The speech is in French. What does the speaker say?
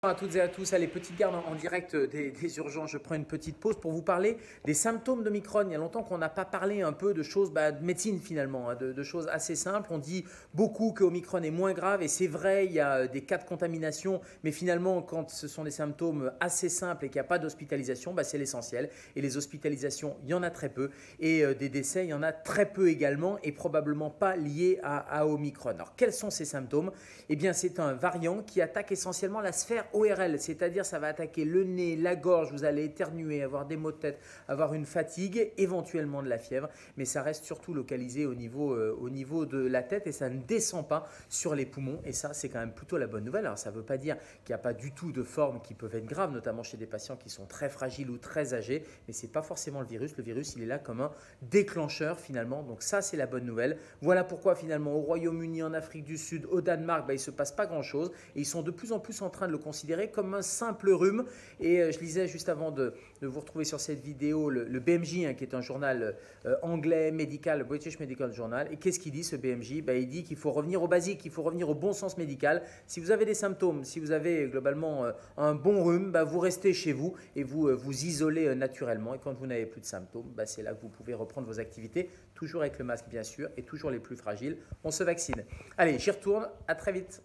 Bonjour à toutes et à tous, allez, petite garde en direct des urgences, je prends une petite pause pour vous parler des symptômes d'Omicron. Il y a longtemps qu'on n'a pas parlé un peu de choses, de médecine finalement, hein, de choses assez simples. On dit beaucoup que Omicron est moins grave et c'est vrai, il y a des cas de contamination, mais finalement quand ce sont des symptômes assez simples et qu'il n'y a pas d'hospitalisation, c'est l'essentiel. Et les hospitalisations, il y en a très peu et des décès, il y en a très peu également et probablement pas liés à Omicron. Alors quels sont ces symptômes? Eh bien c'est un variant qui attaque essentiellement la sphère ORL, c'est-à-dire ça va attaquer le nez, la gorge, vous allez éternuer, avoir des maux de tête, avoir une fatigue, éventuellement de la fièvre, mais ça reste surtout localisé au niveau de la tête et ça ne descend pas sur les poumons et ça c'est quand même plutôt la bonne nouvelle. Alors ça ne veut pas dire qu'il n'y a pas du tout de formes qui peuvent être graves, notamment chez des patients qui sont très fragiles ou très âgés, mais ce n'est pas forcément le virus il est là comme un déclencheur finalement, donc ça c'est la bonne nouvelle. Voilà pourquoi finalement au Royaume-Uni, en Afrique du Sud, au Danemark, il ne se passe pas grand-chose et ils sont de plus en plus en train de le considérer comme un simple rhume. Et je lisais juste avant de vous retrouver sur cette vidéo le BMJ, qui est un journal anglais médical, le British Medical Journal. Et qu'est-ce qu'il dit ce BMJ? Il dit qu'il faut revenir au basique, il faut revenir au bon sens médical. Si vous avez des symptômes, si vous avez globalement un bon rhume, vous restez chez vous et vous vous isolez naturellement. Et quand vous n'avez plus de symptômes, c'est là que vous pouvez reprendre vos activités, toujours avec le masque bien sûr et toujours les plus fragiles. On se vaccine. Allez, j'y retourne, à très vite.